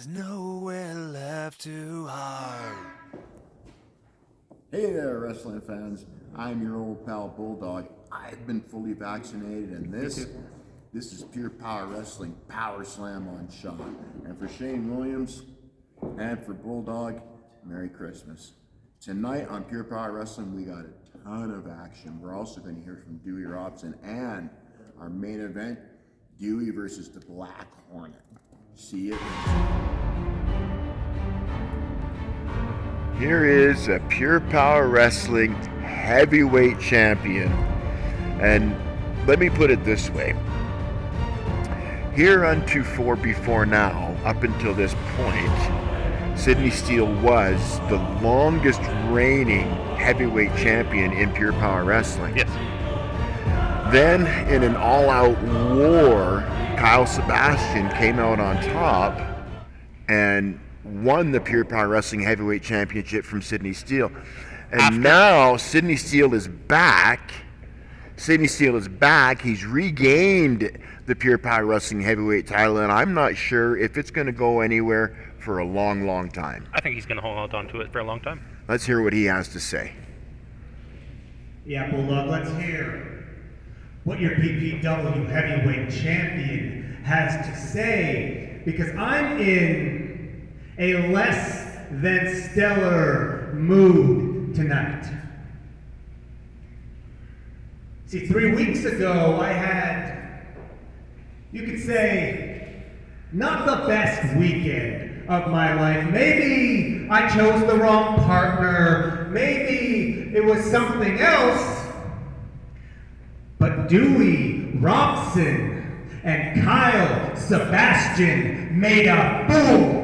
There's nowhere left to hide. Hey there, wrestling fans. I'm your old pal Bulldog. I've been fully vaccinated, and this is Pure Power Wrestling Power Slam on shot. And for Shane Williams and for Bulldog, Merry Christmas. Tonight on Pure Power Wrestling, we got a ton of action. We're also going to hear from Dewey Robson and our main event, Dewey versus the Black Hornet. See you. Here is a Pure Power Wrestling heavyweight champion. And let me put it this way. Hereunto before now, up until this point, Sidney Steele was the longest reigning heavyweight champion in Pure Power Wrestling. Yes. Then, in an all-out war, Kyle Sebastian came out on top and won the Pure Power Wrestling Heavyweight Championship from Sidney Steele. And now Sidney Steele is back. He's regained the Pure Power Wrestling Heavyweight title, and I'm not sure if it's going to go anywhere for a long, long time. I think he's going to hold on to it for a long time. Let's hear what he has to say. Yeah, Bulldog, let's hear what your PPW Heavyweight Champion has to say, because I'm in a less than stellar mood tonight. See, 3 weeks ago, I had, you could say, not the best weekend of my life. Maybe I chose the wrong partner. Maybe it was something else. But Dewey Robson and Kyle Sebastian made a fool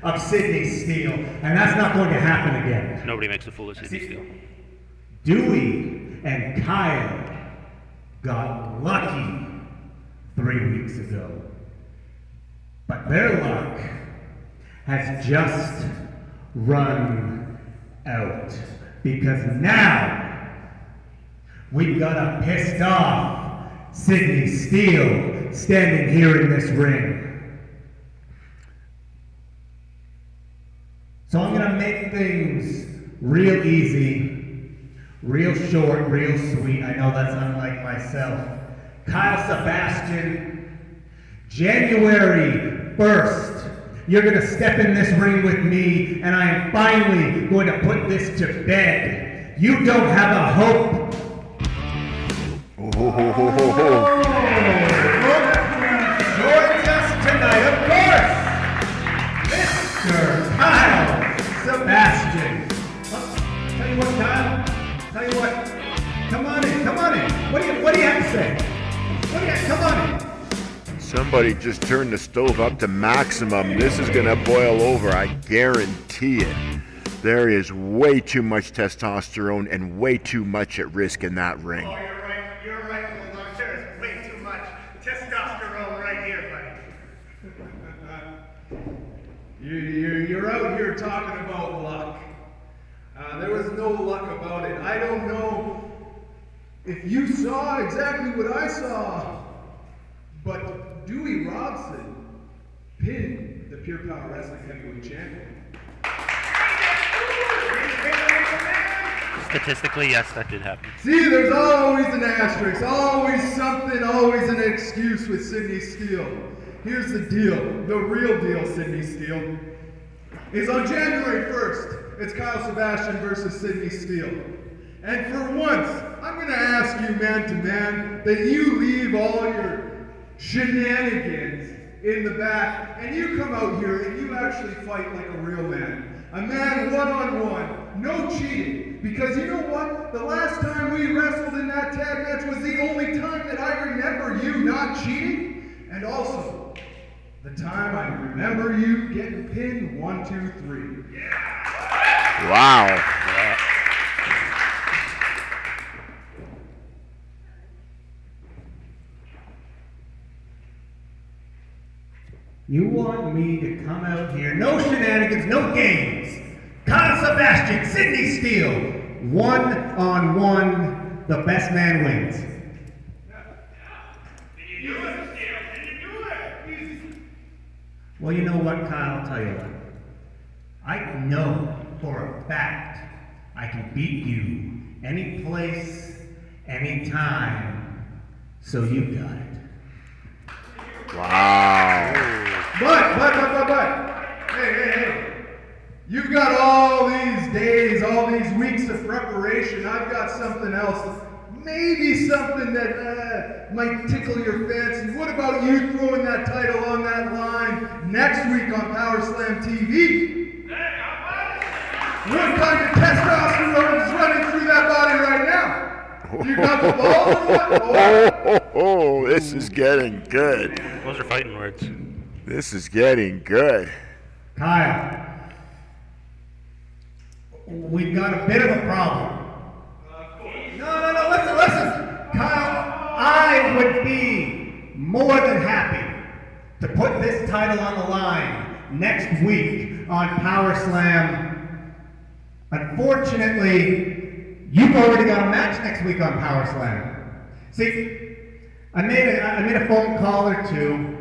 of Sidney Steele. And that's not going to happen again. Nobody makes a fool of Sidney Steele. Dewey and Kyle got lucky 3 weeks ago. But their luck has just run out. Because now we've got a pissed off Sidney Steele standing here in this ring. So I'm going to make things real easy, real short, real sweet. I know that's unlike myself. Kyle Sebastian, January 1st, you're going to step in this ring with me, and I am finally going to put this to bed. You don't have a hope. Joins us tonight, of course, Mr. Kyle Sebastian. Tell you what, Kyle. Tell you what. Come on in. What do you have to say? Come on in. Somebody just turned the stove up to maximum. This is gonna boil over, I guarantee it. There is way too much testosterone and way too much at risk in that ring. Oh, you're right, Bulldog. There is way too much testosterone right here, buddy. You're out here talking about luck. There was no luck about it. I don't know if you saw exactly what I saw, but Dewey Robson pinned the Pure Power Wrestling Heavyweight Champion. Statistically, yes, that did happen. See, there's always an asterisk, always something, always an excuse with Sidney Steele. Here's the deal, the real deal, Sidney Steele, is on January 1st, it's Kyle Sebastian versus Sidney Steele. And for once, I'm going to ask you man to man that you leave all your shenanigans in the back and you come out here and you actually fight like a real man. A man one-on-one, no cheating. Because you know what? The last time we wrestled in that tag match was the only time that I remember you not cheating. And also, the time I remember you getting pinned 1, 2, 3. Yeah. Wow. Yeah. You want me to come out here, no shenanigans, no games. Kyle Sebastian, Sidney Steele, one-on-one, the best man wins. Can you do it, Steele? Can you do it? Well, you know what, Kyle? I'll tell you what. I know for a fact I can beat you any place, any time. So you got it. Wow. But, hey. You've got all these days, all these weeks of preparation. I've got something else. Maybe something that might tickle your fancy. What about you throwing that title on that line next week on PowerSlamTV? What kind of testosterone is running through that body right now? You got the balls or what? Oh, this is getting good. Those are fighting words. This is getting good. Kyle, we've got a bit of a problem. No, listen. Kyle, I would be more than happy to put this title on the line next week on PowerSlam. Unfortunately, you've already got a match next week on PowerSlam. See, I made a phone call or two.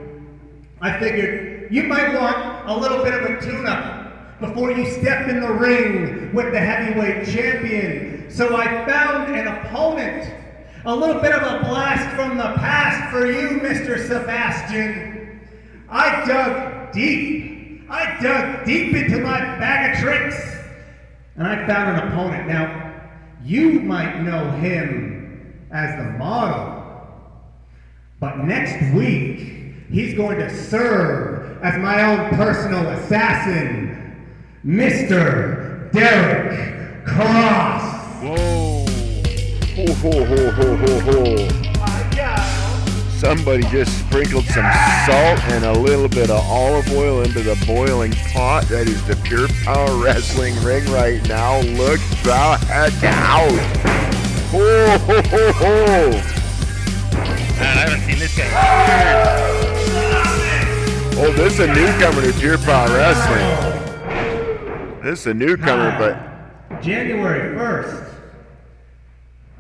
I figured you might want a little bit of a tune-up before you step in the ring with the heavyweight champion. So I found an opponent, a little bit of a blast from the past for you, Mr. Sebastian. I dug deep into my bag of tricks, and I found an opponent. Now, you might know him as the model, but next week, he's going to serve as my own personal assassin, Mr. Derek Cross. Whoa. Ho. Somebody just sprinkled some salt and a little bit of olive oil into the boiling pot. That is the Pure Power Wrestling ring right now. Look the heck out. Ho. Man, I haven't seen this guy in years. Oh, this is a newcomer to Pure Power Wrestling. This is a newcomer, but January 1st.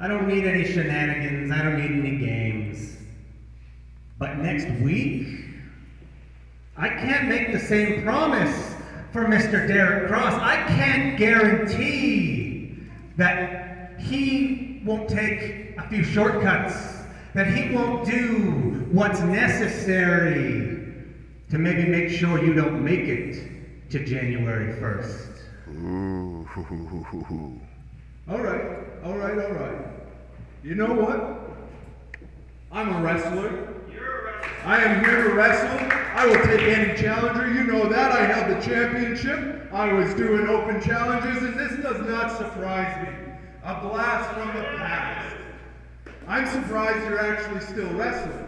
I don't need any shenanigans. I don't need any games. But next week, I can't make the same promise for Mr. Derek Cross. I can't guarantee that he won't take a few shortcuts, that he won't do what's necessary to maybe make sure you don't make it to January 1st. ooh. All right. You know what? I'm a wrestler. I am here to wrestle. I will take any challenger. You know that. I held the championship. I was doing open challenges, and this does not surprise me. A blast from the past. I'm surprised you're actually still wrestling.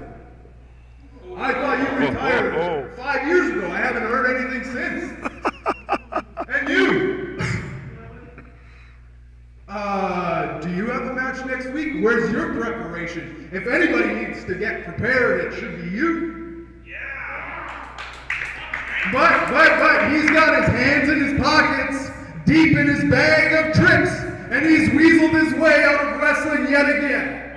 I thought you retired 5 years ago. I haven't heard anything since. And you? Do you have a match next week? Where's your preparation? If anybody needs to get prepared, it should be you. Yeah. But he's got his hands in his pockets, deep in his bag of tricks, and he's weaseled his way out of wrestling yet again.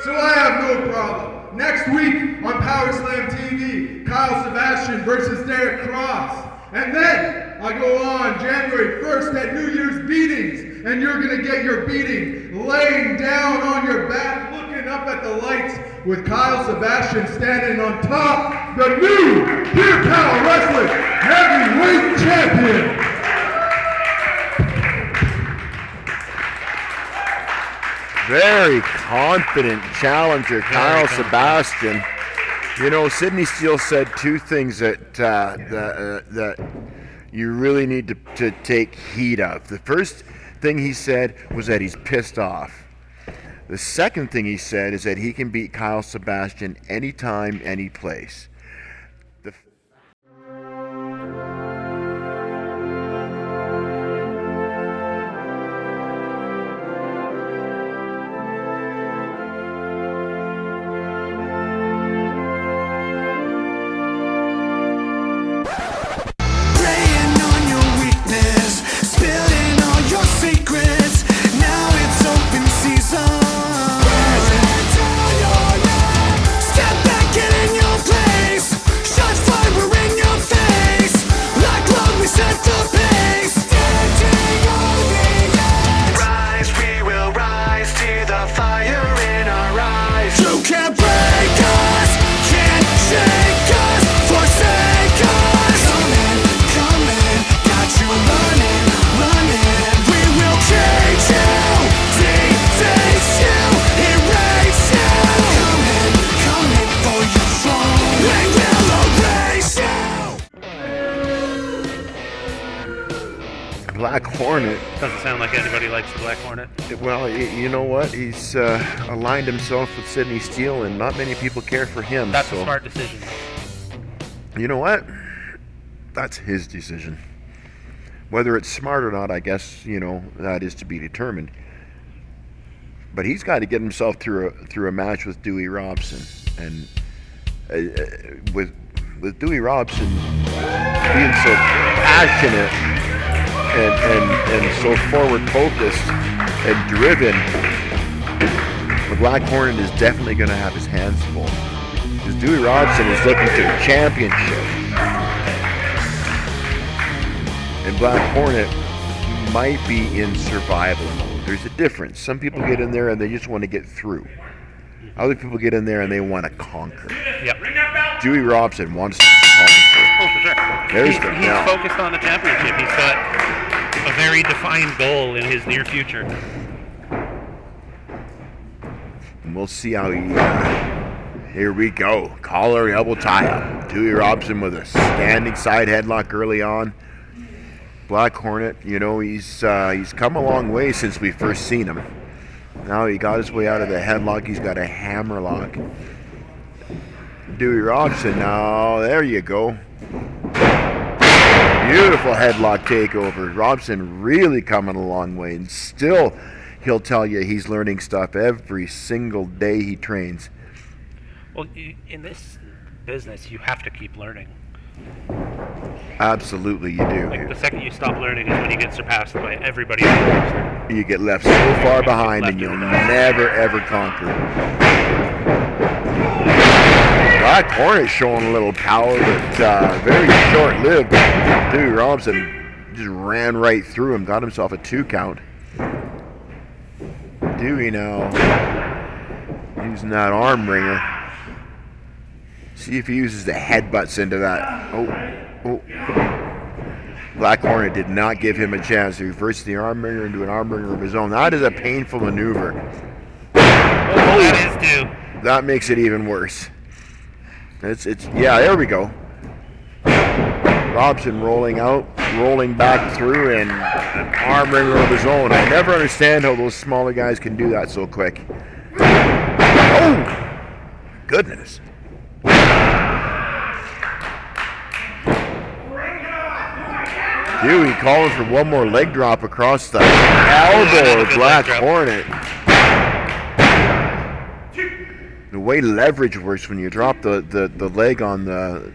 So I have no problem. Next week on PowerSlamTV, Kyle Sebastian versus Derek Cross. And then I go on January 1st at New Year's beatings, and you're going to get your beating laying down on your back, looking up at the lights with Kyle Sebastian standing on top, the new Pure Power Wrestling Heavyweight Champion. Very confident challenger, Kyle Sebastian. You know, Sidney Steele said two things that that you really need to take heed of. The first thing he said was that he's pissed off. The second thing he said is that he can beat Kyle Sebastian anytime, any place. Preying on your weakness, spilling all your secrets. Now it's open season. Step back, get in your place. Black Hornet. Doesn't sound like anybody likes the Black Hornet. Well, you know what? He's aligned himself with Sidney Steele, and not many people care for him. That's a smart decision. You know what? That's his decision. Whether it's smart or not, I guess, that is to be determined. But he's got to get himself through a match with Dewey Robson, and with Dewey Robson being so passionate and so forward focused and driven, the Black Hornet is definitely going to have his hands full. Because Dewey Robson is looking to a championship, and Black Hornet might be in survival mode. There's a difference. Some people get in there and they just want to get through. Other people get in there and they want to conquer. Yep. Dewey Robson wants to conquer. Oh, for sure. He's focused on the championship. He's got a very defined goal in his near future. And we'll see how he... here we go. Collar, elbow tie up. Dewey Robson with a standing side headlock early on. Black Hornet, he's come a long way since we first seen him. Now he got his way out of the headlock. He's got a hammerlock. Dewey Robson, now there you go. Beautiful headlock takeover. Robson really coming a long way, and still he'll tell you he's learning stuff every single day he trains. Well, in this business, you have to keep learning. Absolutely, you do. Like, the second you stop learning is when you get surpassed by everybody else. You get left so far behind and you'll never, ever conquer. Black Hornet showing a little power, but very short-lived. Dewey Robson just ran right through him, got himself a 2 count. Dewey now using that arm wringer. See if he uses the headbutts into that. Oh. Black Hornet did not give him a chance to reverse the arm wringer into an arm wringer of his own. That is a painful maneuver. Oh, that is too. That makes it even worse. Yeah, there we go. Robson rolling out, rolling back through, and an arm wringer of his own. I never understand how those smaller guys can do that so quick. Oh! Goodness. Dewey calling for one more leg drop across the elbow of Black Hornet. The way leverage works when you drop the leg on the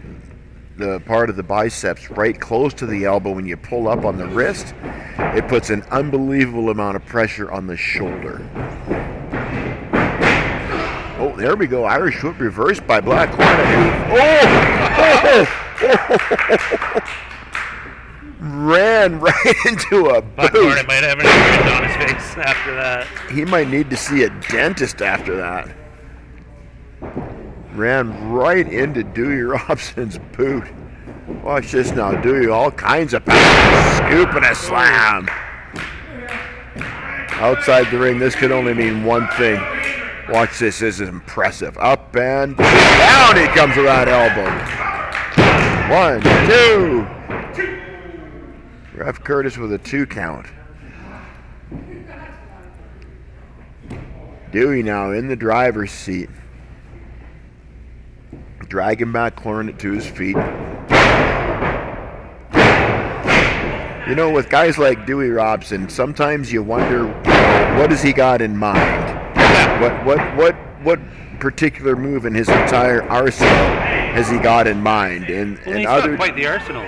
part of the biceps right close to the elbow, when you pull up on the wrist, it puts an unbelievable amount of pressure on the shoulder. Oh, there we go. Irish whip reversed by Black Hornet. Oh! Ran right into a Black Hornet might have an imprint on his face after that. He might need to see a dentist after that. Ran right into Dewey Robson's boot. Watch this now. Dewey, all kinds of power. Scoop and a slam. Outside the ring, this could only mean one thing. Watch this. This is impressive. Up and down he comes with that elbow. 1, 2. Ref Curtis with a 2 count. Dewey now in the driver's seat. Dragging Black Hornet to his feet. With guys like Dewey Robson, sometimes you wonder, what has he got in mind? What particular move in his entire arsenal has he got in mind? And he's other, got quite the arsenal.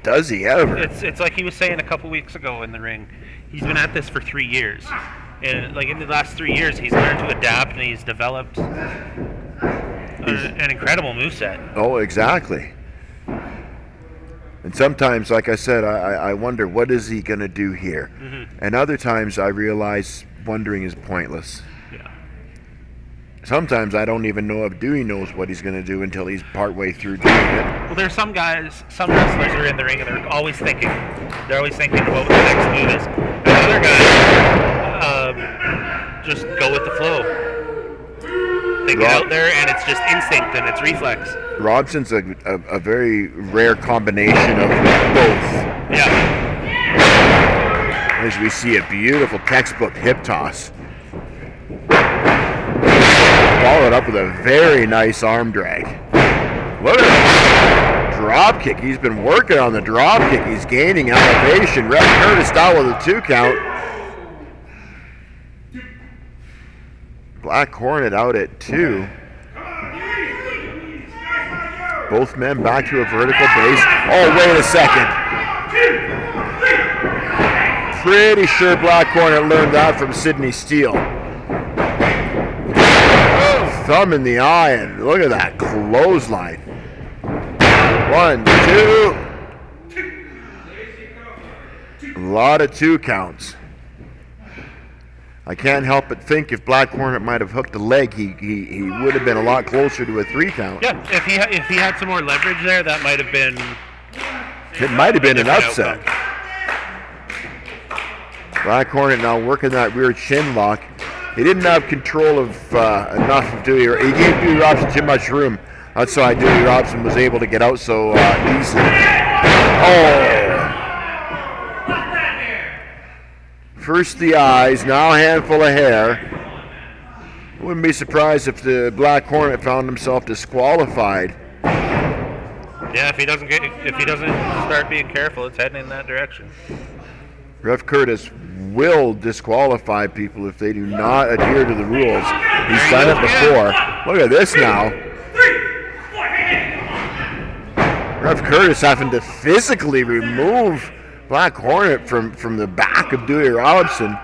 Does he ever? It's like he was saying a couple weeks ago in the ring. He's been at this for 3 years, and like in the last 3 years, he's learned to adapt and he's developed an incredible moveset. Oh, exactly. And sometimes, like I said, I wonder, what is he going to do here? Mm-hmm. And other times I realize wondering is pointless. Yeah. Sometimes I don't even know if Dewey knows what he's going to do until he's partway through doing it. Well, there's some wrestlers are in the ring and they're always thinking. They're always thinking about what the next move is. And other guys just go with the flow. They get out there and it's just instinct and it's reflex. Robson's a very rare combination of both. Yeah. As we see a beautiful textbook hip toss. Followed up with a very nice arm drag. Look at that drop kick. He's been working on the drop kick. He's gaining elevation. Ref Curtis down with a 2 count. Black Hornet out at 2. Both men back to a vertical base. Oh, wait a second. Pretty sure Black Hornet learned that from Sydney Steele. Thumb in the eye, and look at that clothesline. 1, 2. A lot of 2 counts. I can't help but think if Black Hornet might have hooked a leg, he would have been a lot closer to a 3 count. Yeah, if he had some more leverage there, that might have been. It might have been an upset. Outcome. Black Hornet now working that rear chin lock. He didn't have control of enough of Dewey. He gave Dewey Robson too much room. That's why Dewey Robson was able to get out so easily. Oh! First the eyes, now a handful of hair. Wouldn't be surprised if the Black Hornet found himself disqualified. Yeah, if he doesn't start being careful, it's heading in that direction. Ref Curtis will disqualify people if they do not adhere to the rules. He's done it before. Look at this now. Ref Curtis having to physically remove Black Hornet from the back of Dewey Robson.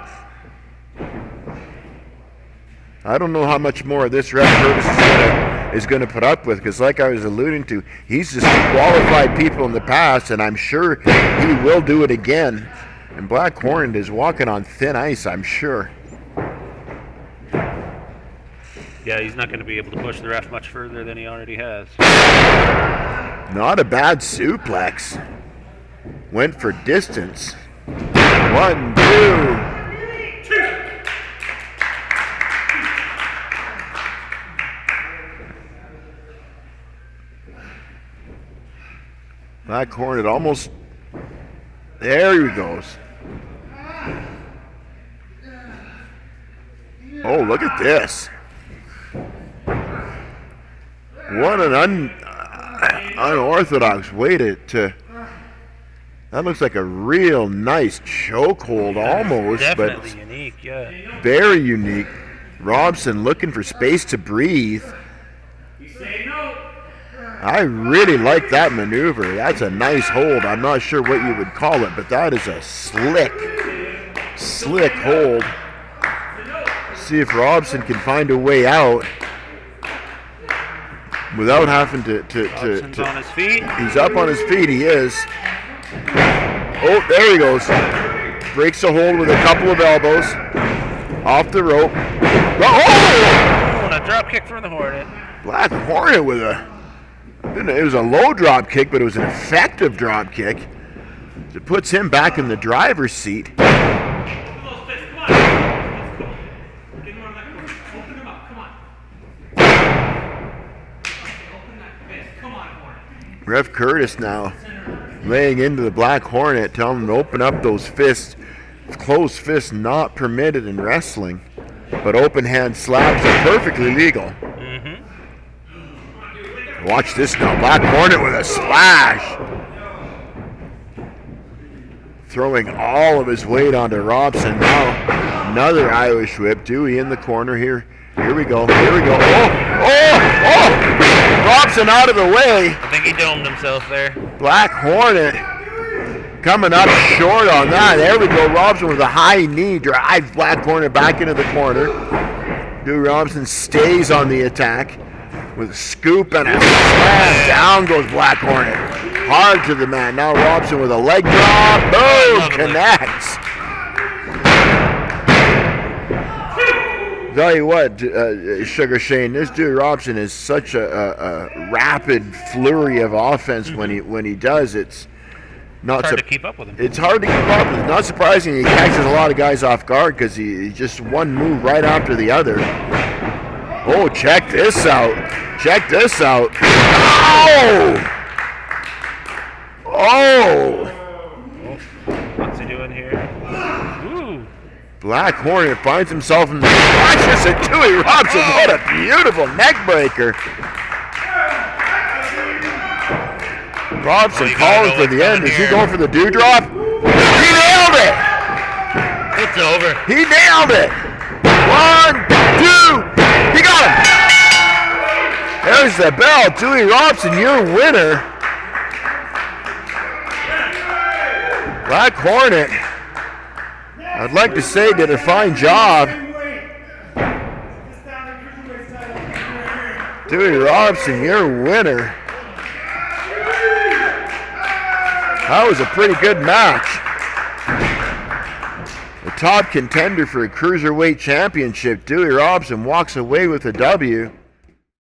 I don't know how much more of this Ref Curtis is going to put up with, because like I was alluding to, he's disqualified people in the past, and I'm sure he will do it again. And Black Hornet is walking on thin ice, I'm sure. Yeah, he's not going to be able to push the ref much further than he already has. Not a bad suplex. Went for distance. 1, 2. Black Hornet almost. There he goes. Oh, look at this. What an unorthodox way to. That looks like a real nice chokehold almost, Definitely but unique, yeah. very unique. Robson looking for space to breathe. I really like that maneuver. That's a nice hold. I'm not sure what you would call it, but that is a slick hold. See if Robson can find a way out without having to Robson's on his feet. He's up on his feet, he is. Oh, there he goes. Breaks the hold with a couple of elbows. Off the rope. Oh! And a drop kick from the Hornet. Black Hornet with it was a low drop kick, but it was an effective drop kick. It puts him back in the driver's seat. Ref Curtis now laying into the Black Hornet, telling him to open up those fists. Closed fists not permitted in wrestling, but open hand slaps are perfectly legal. Mm-hmm. Watch this now, Black Hornet with a splash. Throwing all of his weight onto Robson. Now another Irish whip. Dewey in the corner here. Here we go. Oh! Robson out of the way. I think he domed himself there. Black Hornet coming up short on that. There we go. Robson with a high knee drives Black Hornet back into the corner. Dewey Robson stays on the attack with a scoop and a slam. Down goes Black Hornet. Hard to the man. Now Robson with a leg drop. Boom! Connects. Tell you what, Sugar Shane, this dude Robson is such a rapid flurry of offense when he does. It's not hard to keep up with him. It's hard to keep up with. Not surprising, he catches a lot of guys off guard because he just one move right after the other. Oh, check this out! Check this out! Oh! What's he doing doing here? Ooh. Black Hornet finds himself in the clutches at Dewey Robson. What a beautiful neck breaker. Robson calling for the end. Is he going for the dewdrop? He nailed it! It's over. He nailed it! 1, 2, he got him! There's the bell. Dewey Robson, your winner. Black Hornet, I'd like to say, did a fine job. Dewey Robson, your winner. That was a pretty good match. The top contender for a Cruiserweight Championship, Dewey Robson, walks away with a W.